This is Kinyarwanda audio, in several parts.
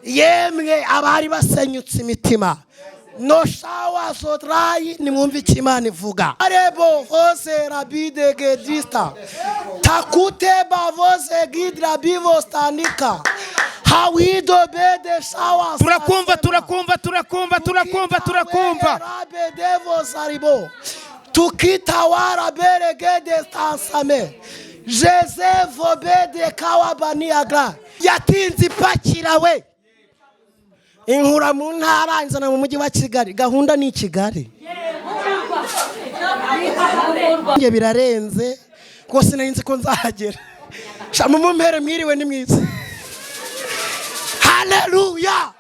yemwe abari basenyutse imitima no shawa sotrayi nimwumve ikimana ivuga arebo vose rabide gedista takute bavose gidra bivo stanika hawido bede shawa turakumva rabedevo saribo tukitawara bere gede stansame Jezevo bede kawabani agra yatinze ipakira we inkura mu ntara inzana mu mujyi wa Kigali gahunda ni Kigali nge birarenze kose narinze ko nzahagera shamu mumpere mwiriwe ni mwiza haleluya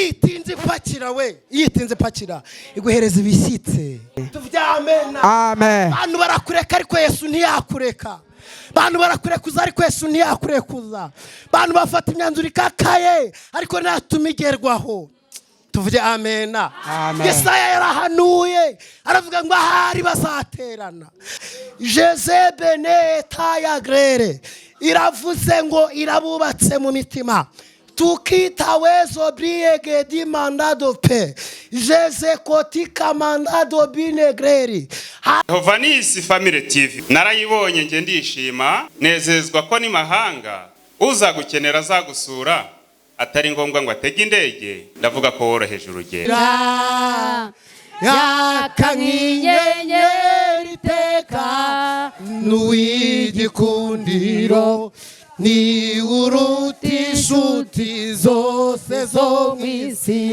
itinze ipakira we itinze ipakira iguhereza ibisitse tuvuge amen amen. Bantu barakureka ariko Yesu ntiyakureka. Bantu barakurekuza ariko Yesu ntiyakurekuza. Bantu bafata imyanzuro ikakaye ariko natumigerwaho. Tuvuge amen. Yesaya yarahanuye aravuga ngo ahari bazaterana. Jezebene taya grere iravuze ngo irabubatse mu mitima. Tukita wezo briege di mandado pe jeze kotika mandado binegreri. Hovanisi Family TV narayibonye nge ndishima nezezwa ko ni mahanga uza gukenera azagusura atari ngombwa ngo atege indege ndavuga ko woroheje urugendo yakanyenyeri teka nuwigikundiro ni uruti inshuti zose zo mwisi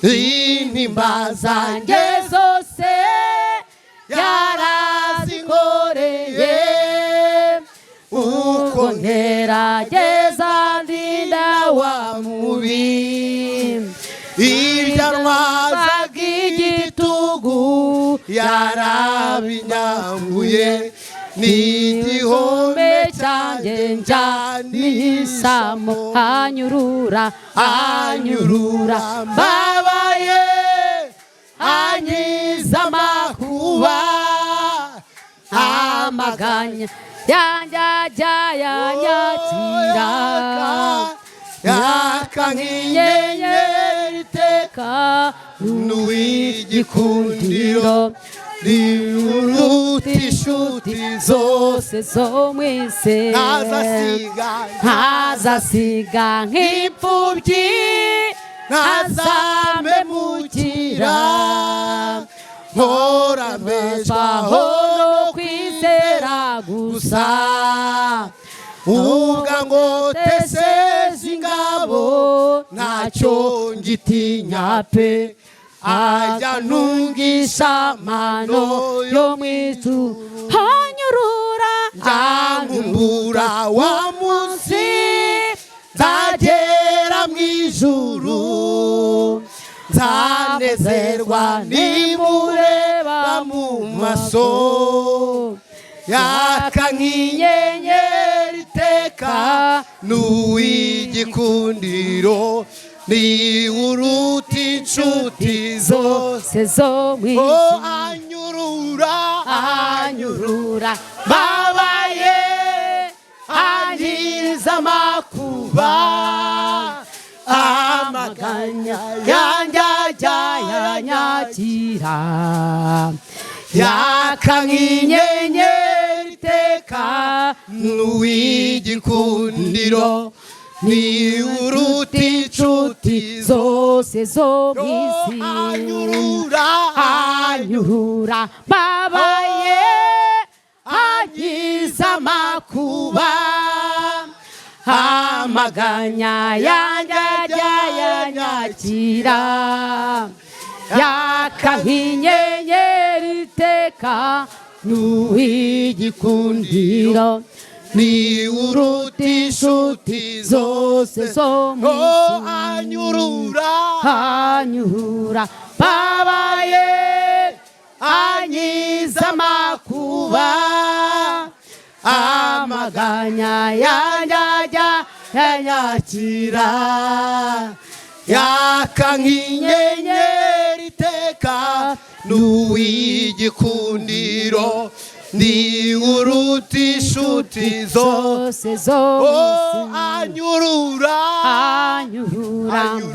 intimba zanjye zose yarazikoreye uko ngerageza ndinda wa mubi iryanwazaga igitugu yarabinyambuye n'igihome cyanjye njyanisamo anyurura mbabaye anyiza amakuba amaganya yanjye yanyakira yakanyenyeri teka n'uwigikundiro uruti inshuti zose zo mwese ntazasiga nk'imfubyi ntazamemukira mpora mbeshwaho no kwizera gusa uvuga ngo teseze ingabo ntacyo ngitinya pe ajya ntungisha mano yo mw'ijuru njankumbura wa munsi nzagera mw'ijuru nzanezerwa nimureba mu maso yakanyenyeri teka n'uwigikundiro ni uruti inshuti zose zo mwisi anyurura babaye anyiza amakuba amaganya yanjye yanyakira yakanyenyeri teka n'uwigikundiro ni uruti inshuti zose zo mwisi anyurura babaye anyiza amakuba amaganya yanjye yanyakira yakanyenyeri teka n'uwigikundiro ni uruti inshuti zose zo mwisi anyurura babaye anyiza amakuba amaganya yanjye yanyakira yakanyenyeri teka n'uwigikundiro ni uruti inshuti zose zo mwisi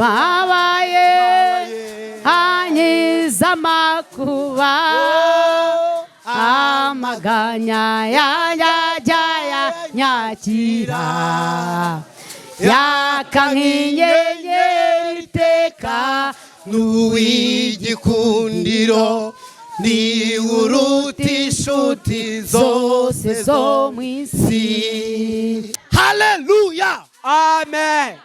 babaye ankiza amakuba amaganya yajya nyakira yaka nk'inyenyeri iteka n'uw'igikundiro ni uruta inshuti zose zo mu isi. Haleluya, amen.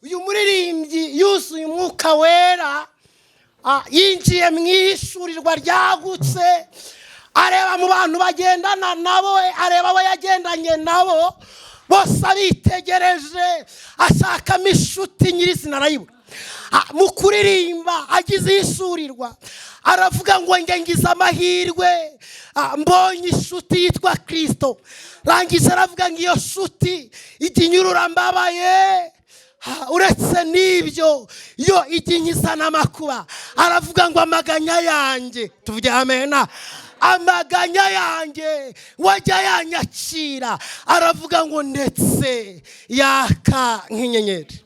uyu muririmbyi yuzuye umwuka wera yinjiye mu ishurirwa ryagutse, areba mu bantu bagendana nabo, areba abo yagendanye nabo bose abitegereje, ashakamo inshuti nyirizina arayibura. Mu kuririmba agize ishurirwa aravuga ngo ngize amahirwe mbonye inshuti yitwa Kristo. Rangiza aravuga ngo iyo shuti ijya inyurura mbabaye, uretse n'ibyo yo ijya inkizana amakuba. Aravuga ngo amaganya yanjye, tuvuge amena, amaganya yanjye wajya yanyakira. Aravuga ngo ndetse yaka nk'inyenyeri.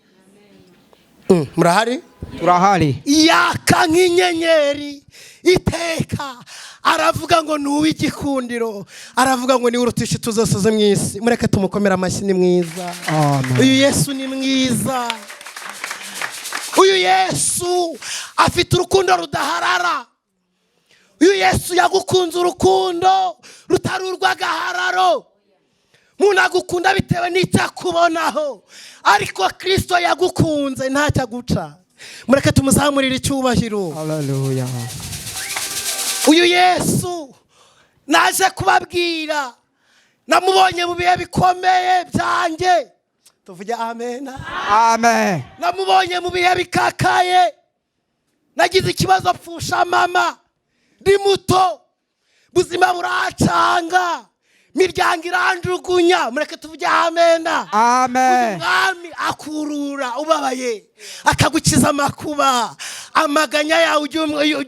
Murahari? Turahari. Yaka nk'inyenyeri iteka. Aravuga ngo n'uw'igikundiro, aravuga ngo ni uruta inshuti zose zo mu isi. Mureke tumukomere amashyi, ni mwiza. Uyu Yesu ni mwiza. Uyu Yesu afite urukundo rudaharara. Uyu Yesu yagukunze urukundo rutari urw'agahararo. Umuntu agukunda bitewe n'icyo akubonaho, ariko Kristo yagukunze ntacyo aguca. Mureke tumuzamurire icyubahiro. Haleluya. Uyu Yesu naje kubabwira, namubonye mu bihe bikomeye byanjye. Tuvuge amen. Amen. Namubonye mu bihe bikakaye, nagize ikibazo pfusha mama ndi muto, buzima buracanga, miryango iranjugunya. Mureke tuvuge amen. Amen. Umwami akurura ubabaye, akagukiza amakuba, amaganya yawe ujye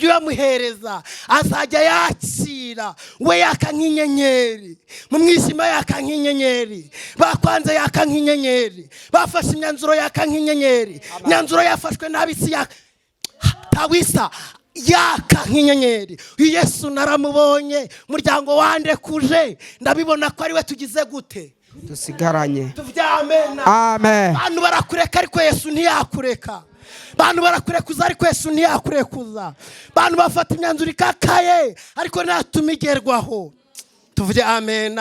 uyamuhereza, azajya yakira. We yaka nk'inyenyeri mu mwijima, yaka nk'inyenyeri. Bakwanze yaka nk'inyenyeri, bafashe imyanzuro yaka nk'inyenyeri. Imyanzuro yafashwe n'abisi tawisa yaka nk'inyenyeri. Uyu Yesu naramubonye, muryango wandekuje, ndabibona ko ari we tugize gute dusigaranye. tuvuge amen. Amen. Bantu barakureka ariko Yesu ntiyakureka. Bantu barakurekuza ariko Yesu ntiyakurekuza. Bantu bafata imyanzuro ikakaye ariko natuma igerwaho. Tuvuge amen.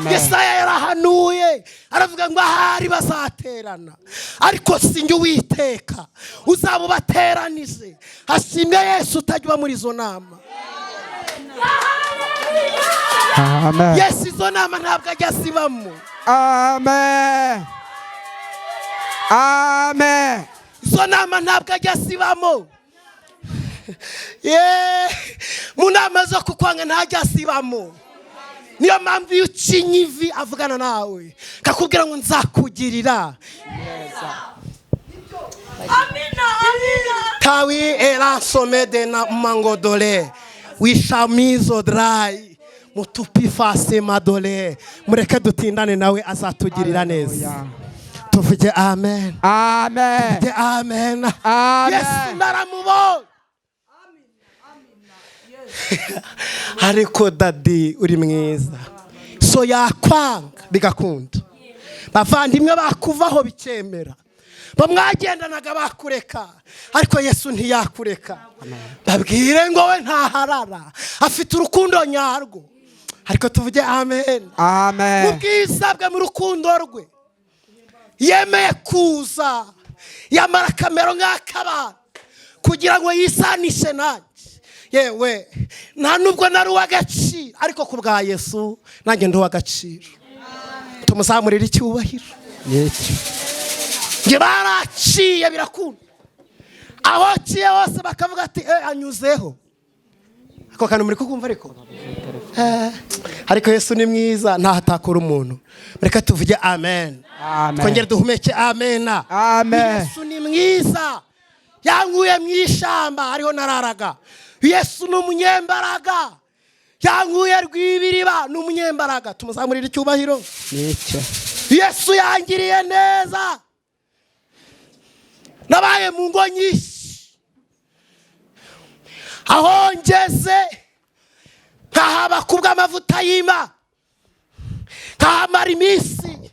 Yesaya yarahanuye aravuga ngo ahari bazaterana, ariko sinjye Uwiteka uzaba ubateranije. Hashimwe Yesu utajya uba muri izo nama. Amen. Yesu izo nama ntabwo ajya asibamo. Amen. Amen. Izo nama ntabwo ajya asibamo. Mu nama zo kukwanga ntajya asibamo. Niyo mpamvu iyo ucinye ivi avugana nawe kakubwira ngo nzakugirira. Tawi era somede na mangodole wishamizo dry mutupi fase madole. Mureke dutindane nawe azatugirira neza. Tuvuge amen. Amen. Tuvuge amen. Amen. Yesu naramubonye. Ariko dadi uri mwiza, so yakwanga bigakunda. Bavandimwe bakuvaho bikemera, bamwagendanaga bakureka, ariko Yesu ntiyakureka. Babwire ngo we ntaharara, afite urukundo nyarwo. Ariko tuvuge amen. Amen. Ubwiza bwe mu rukundo rwe yemeye kuza, yamara kamero nk'akabana kugira ngo yisanishe nanjye. Yewe nta nubwo nari uw'agaciro, ariko ku bwa Yesu nanjye ndi uw'agaciro. Tumuzamurire icyubahiro. Nge baraciye birakunda, aho ciye hose bakavuga ati anyuzeho. Ako kantu muri kukumva ariko ariko Yesu ni mwiza, ntahatakura umuntu. Mureka tuvuge amen. Twongere duhumeke amen. Amen. Yesu ni mwiza, yankuye mu ishamba ariho nararaga. Yesu ni umunyembaraga, yankuye rw'ibiriba, ni umunyembaraga. Tumuzamurire icyubahiro. Yesu yangiriye neza. nabaye mu ngo nyinshi, aho ngeze nkahaba kubw'amavuta y'Imana, nkahamara iminsi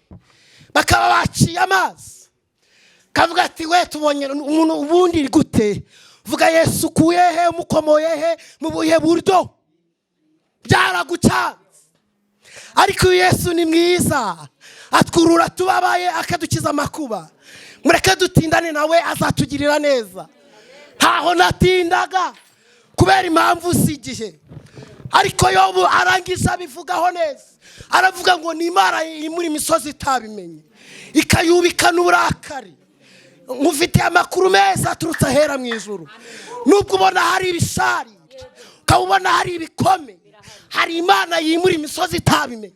bakaba baciye amazi, kavuga ati we tubonye umuntu ubundi gute, vuga Yesu kuyehe, umukomoyehe mu buhe buryo, byaragucanze. Ariko Yesu ni mwiza, atwurura tubabaye akadukiza amakuba. Mureke dutindane nawe azatugirira neza. Ntaho natindaga kubera impamvu z'igihe, ariko Yobu arangiza bivugaho neza, aravuga ngo ni Imana imuri imisozi itabimenye ikayubikana uburakari. Mufite amakuru meza aturutse ahera mu ijuru. Nubwo ubona hari ibishari, ukabona hari ibikomeye, hari Imana yimura imisozi itabimenye,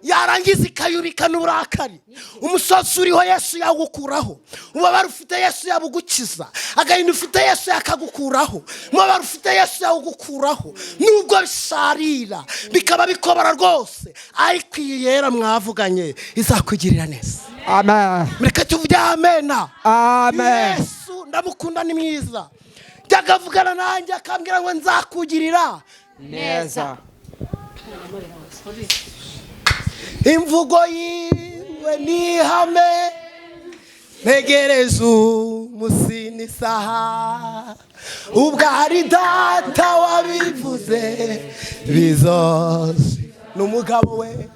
yarangiza ikayubikana uburakari. Umusozi uriho Yesu yawukuraho, umubabaro ufite Yesu yabugukiza, agahinda ufite Yesu yakagukuraho, umubabaro ufite Yesu yawugukuraho. Nubwo bisharira bikaba bikobara rwose, ariko iyi yera mwavuganye izakugirira neza. Amen. Mureke tuvuge amen. Amen. Yesu ndamukunda, ni mwiza. Jyaga avugana nanjye akambwira ngo nzakugirira Neza. imvugo yiwe ni ihame, ntegereza umunsi n'isaha, ubwo ari data wabivuze bizoze. N'umugabo we,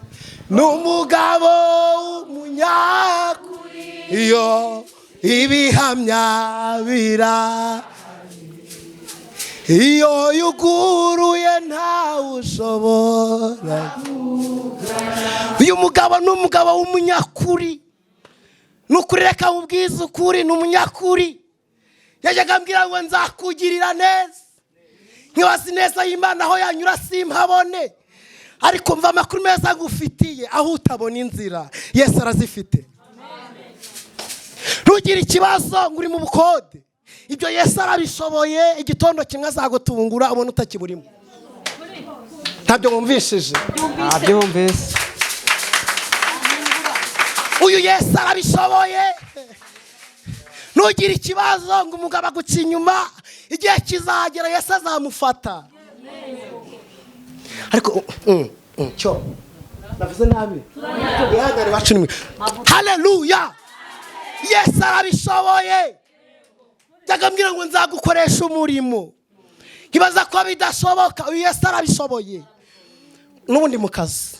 n'umugabo w'umunyakuri, iyo ibihamya bira, iyo yuguruye ntawe ushobora. Uyu mugabo ni umugabo w'umunyakuri, nukuri reka mubwize ukuri, ni umunyakuri. Yajyaga ambwira ngo nzakugirira neza, nkibaza neza y'Imana aho yanyura simpabone, ariko mva amakuru meza ngufitiye aho utabona inzira Yesu arazifite. Ntugire ikibazo ngo uri mu bukode, ibyo Yesu arabishoboye. Igitondo kimwe azagutungura ubona utakiburimo. Ntabyo mwumvishije? Abyumvise. Uyu Yesu arabishoboye. Ntugire ikibazo ngo umugabo aguca inyuma, igihe kizagera Yesu azamufata. Ariko cyo navuze nabi, ihangane bacu nimwe. Haleluya. Yesu arabishoboye. Jagambira ngo nzagukoresha umurimo, kibaza ko bidashoboka. Uyu Yesu arabishoboye. N'ubundi mu kazi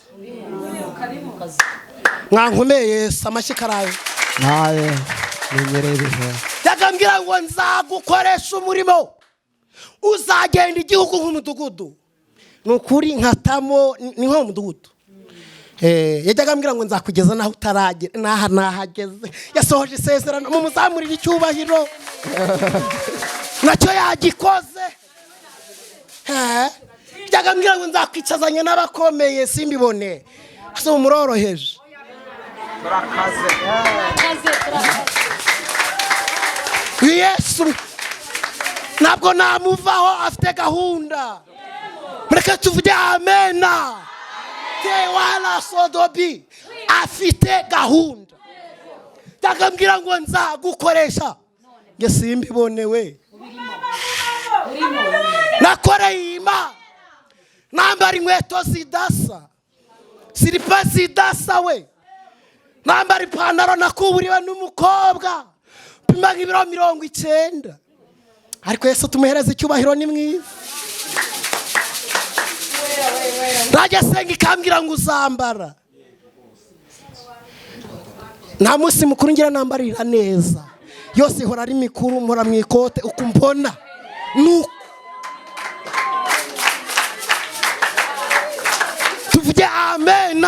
mwankomeye Yesu amashikaraye Naye ninyereye. Jagambira ngo nzagukoresha umurimo, uzagenda igihugu nk'umudugudu. Nukuri nkatamo ni nko umudugudu. Yajyaga ambwira ngo nzakugeza naho utaragera, nahageze. Yasohoje isezerano, mu muzamurira icyubahiro. Nacyo yagikoze. Yajyaga ambwira ngo nzakwicazanya n'abakomeye simbibone. Ase umuroroheje. Yesu ntabwo namuvaho, afite gahunda. Mureke tuvuge amen. Wala sodobi afite gahunda. Jagambira ngo nzagukoresha, nge simbibone we. Nakoreye Imana, nambara inkweto zidasa, silipa zidasa we, nambara ipantaro nakuburiwe n'umukobwa pima nk'ibiro 90, ariko Yesu tumuhereza icyubahiro, ni mwiza. Rajya senga ikambwira ngo uzambara, nta munsi mukuru ngira nambarira neza, yose ihora ari mikuru, mpora mu ikote uko mbona. Tuvuge amen.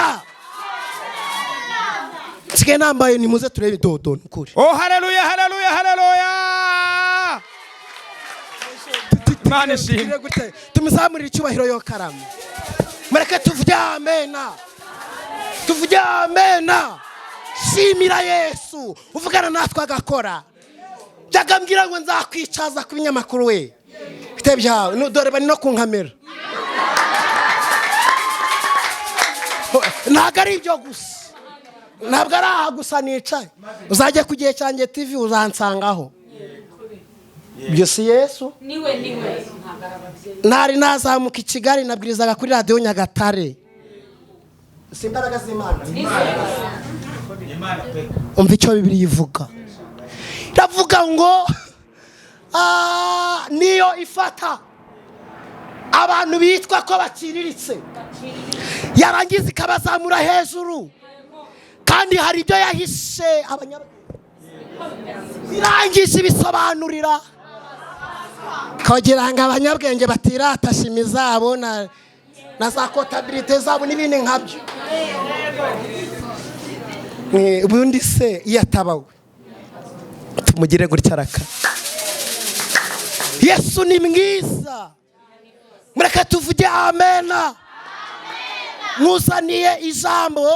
Sike nambaye nimuze turebe dodo n'ukuri. Oh haleluya, haleluya, haleluya. Imana ishimwe. Tumuzamurira icyubahiro yo karamu. Mureke tuvuge amen. Tuvuge amen. Shimira Yesu, uvugana natwe agakora. Jagambira ngo nzakwicaza ku binyamakuru we, bitebyawe dore bari no kunkamera. Ntabwo ari ibyo gusa, ntabwo ari aha gusa nicaye. Uzajya ku Gihe Cyanjye TV uzansangaho. ibyo si Yesu niwe ntari nazamuka i Kigali nabwirizaga kuri radio Nyagatare si imbaraga z'Imana umva icyo Bibiliya ivuga iravuga ngo niyo ifata abantu bitwa ko bakiriritse yarangiza ikabazamura hejuru kandi hari ibyo yahishe birangije ibisobanurira kugira ngo abanyabwenge batirata shimi zabo na za kotabilite zabo n'ibindi nkabyo. Ubundi se iyo atabawe tumugire gutya araka. Yesu ni mwiza, mureke tuvuge amena. Mwuzaniye ijambo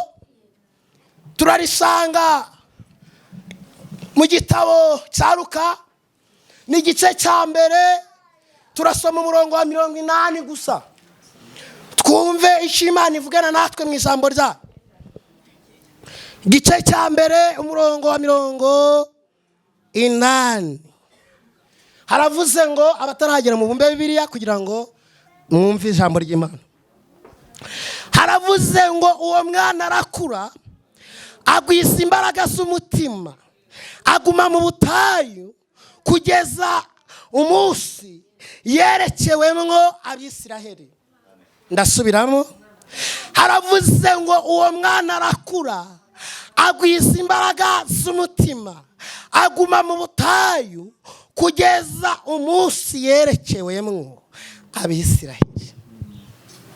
turarisanga mu gitabo cya Luka n'igice cya mbere turasoma umurongo wa 80 gusa twumve icyo Imana ivugana natwe mu ijambo rya. Igice cya mbere umurongo wa 80 haravuze ngo abataragera mu bumbe Bibiliya kugira ngo mwumve ijambo ry'Imana. Haravuze ngo uwo mwana arakura agwiza imbaraga z'umutima aguma mu butayu kugeza umunsi yerekewemwo Abisiraheli. Ndasubiramo. Haravuze ngo uwo mwana arakura agwiza imbaraga z'umutima aguma mu butayu kugeza umunsi yerekewemwo Abisiraheli.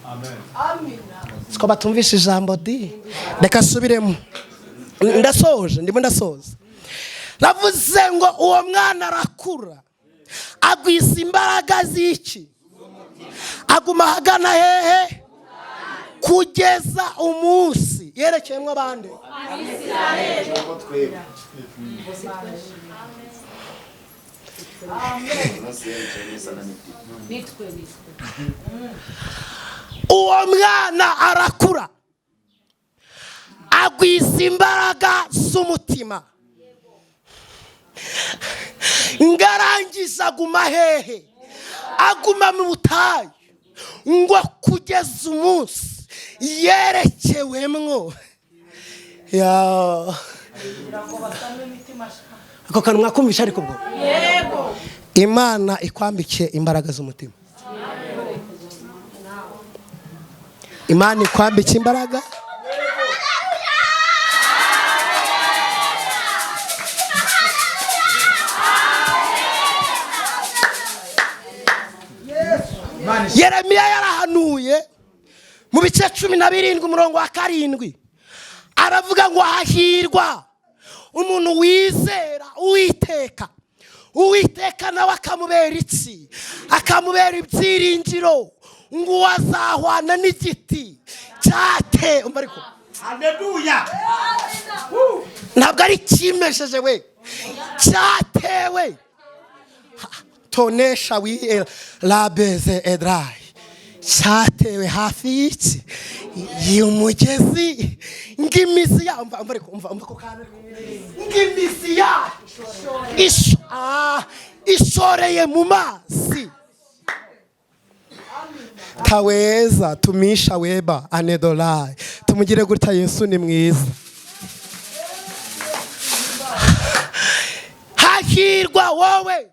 Amen. Siko batumvisha ijambo di. Reka subiremo. Ndimo ndasoza. Navuze ngo uwo mwana arakura agwiza imbaraga z'iki aguma hagana hehe kugeza umunsi yerekeyemwo abandi Abisiraheli. Uwo mwana arakura agwiza imbaraga z'umutima ngarangiza aguma hehe aguma mu butayu ngo kugeza umunsi yerekewemwo ako kantu mwakumvisha ariko bwo yego Imana ikwambike imbaraga z'umutima. Imana ikwambike imbaraga Yeremiya yarahanuye mu bice 17 umurongo wa 7 aravuga ngo hahirwa umuntu wizera Uwiteka nawe akamubera iki akamubera ibyiringiro ngo wazahwana n'igiti cyate umbariko. Haleluya. Ntabwo ari kimesheje we cyatewe tonesha wi labeze edrai cyatewe hafi y'iki y'umugezi ngimizi ya umva ko kana ngimizi ya ishoreye mu mazi taweza tumisha weba anedolai. Tumugire gutya Yesu ni mwiza. Hahirwa wowe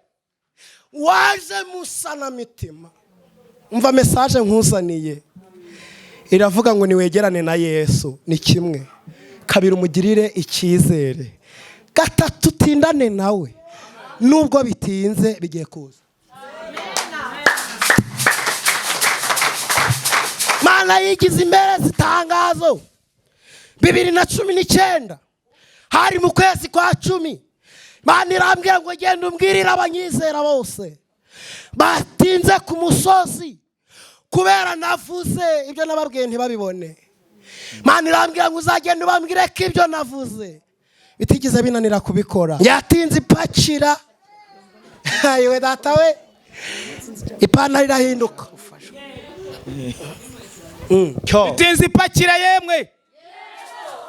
waje musana mitima. Umva message nkuzaniye iravuga ngo niwegerane na Yesu ni kimwe, kabiri umugirire icyizere, gatatu tindane nawe nubwo bitinze bigiye kuza. Mana yigize imbere zitangazo 2019 hari mu kwezi kwa 10 Mana irambwira ngo genda umbwirira abanyizera bose batinze ku musozi kubera navuze ibyo nababwiye ntibabibone. Mana irambwira ngo uzagenda ubambwire ko ibyo navuze bitigize binanira kubikora. Yatinze ipakira yewe data we ipantaro irahinduka. Bitinze ipakira yemwe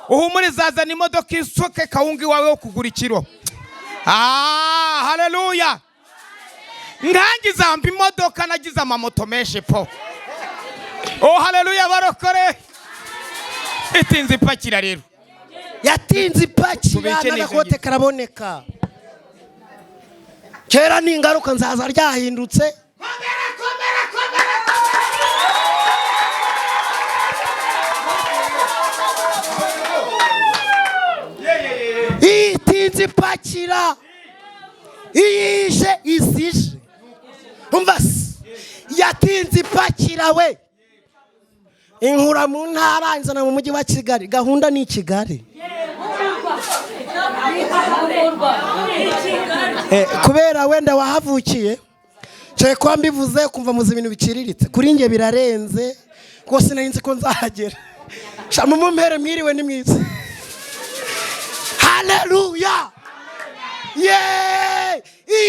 uhumuriza imodoka isuke kawungi wawe wo kugura ikiro. Haleluya. ngangiza mpa imodoka nagize amamoto menshi po. Oh haleluya barokore. Itinze ipakira rero. Yatinze ipakira n'agakote karaboneka. Kera ni ingaruka nzaza ryahindutse. Itinze ipakira. Iyije izije. Umva yatinze ipakira we. Inkura mu ntara inzana mu mujyi wa Kigali. Gahunda ni Kigali. Kubera wenda wahavukiye cyo kwa mbivuze kumva muzi ibintu biciriritse kuri nge birarenze ko sinarinze ko nzahagera. Shamu mumpere mwiriwe ni mwiza. Haleluya. Yeah!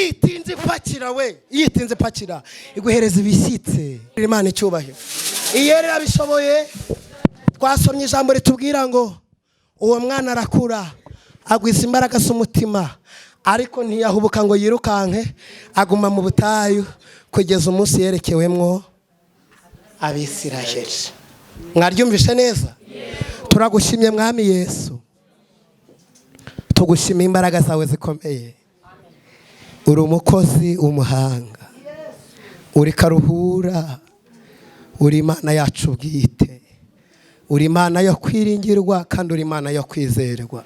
Itinze ipakira we. Itinze ipakira iguhereza ibishyitse. Imana icyubahiro. Iyerera bishoboye. Twasomye ijambo ritubwira ngo uwo mwana arakura agwiza imbaraga z'umutima ariko ntiyahubuka ngo yirukanke aguma mu butayu kugeza umunsi yerekewemwo Abisirayeli. Mwaryumvishe neza? Turagushimye mwami Yesu. Tugushimiye imbaraga zawe zikomeye. Uri umukozi umuhanga. Uri karuhura. Uri Imana yacu bwite. Uri Imana yo kwiringirwa kandi uri Imana yo kwizerwa.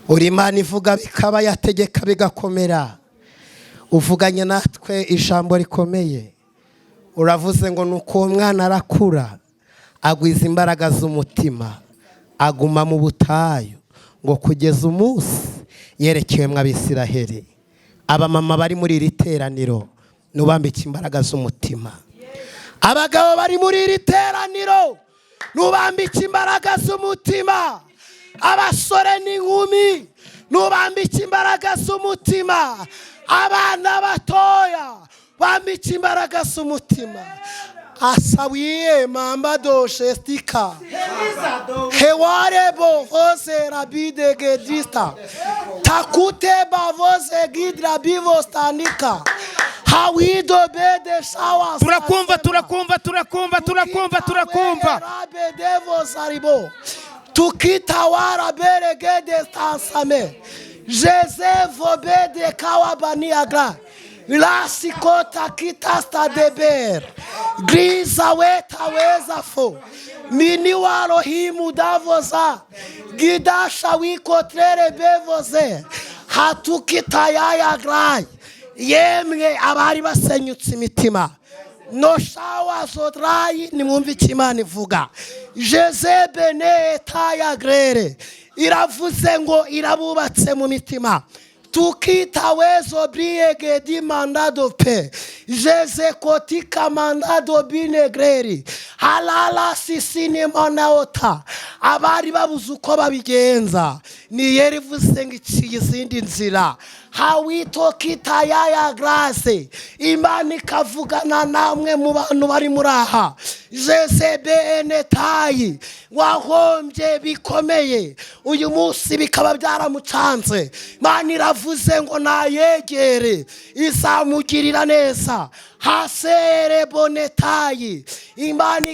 Uri Imana ivuga bikaba yategeka bigakomera. Uvuganye natwe ijambo rikomeye. Uravuze ngo nuko umwana arakura agwiza imbaraga z'umutima aguma mu butayu ngo kugeza umunsi yerekewemwo Abisirayeli. Abamama bari muri iri teraniro nubambike imbaraga z'umutima. Abagabo bari muri iri teraniro nubambike imbaraga z'umutima. Abasore n'inkumi nubambike imbaraga z'umutima. Abana batoya bambike imbaraga z'umutima. Asawiye mamba doshe stika hewarebo vose rabide gedista takute bavose gidra bivo stanika hawido bede shawa. Turakumva rabedevo saribo tukitawara bere gede stansame Jezevo bede kawabani agra Lasikota kitasta deber Grisa weta weza fo Mini waro himu davoza Gidasha wiko trere bevoze Hatukita yaya grai Yemwe abari basenyutse imitima. No shawa zodrai nimwumvike Imana ivuga. Jezebe ne taya grere iravuze ngo irabubatse mu mitima. Tukita wezo briege di mandado pe Jeze kotika mandado binegreri halala sisini monaota abari babuze uko babigenza ni yerivuze ngo iciye izindi nzira hawito kita yaya grace Imana ikavugana namwe mu bantu bari muri aha. Jeze bene tayi wahombye bikomeye uyu munsi bikaba byaramucanze. Imana iravuze ngo nayegere izamugirira neza hasere bonetayi Imana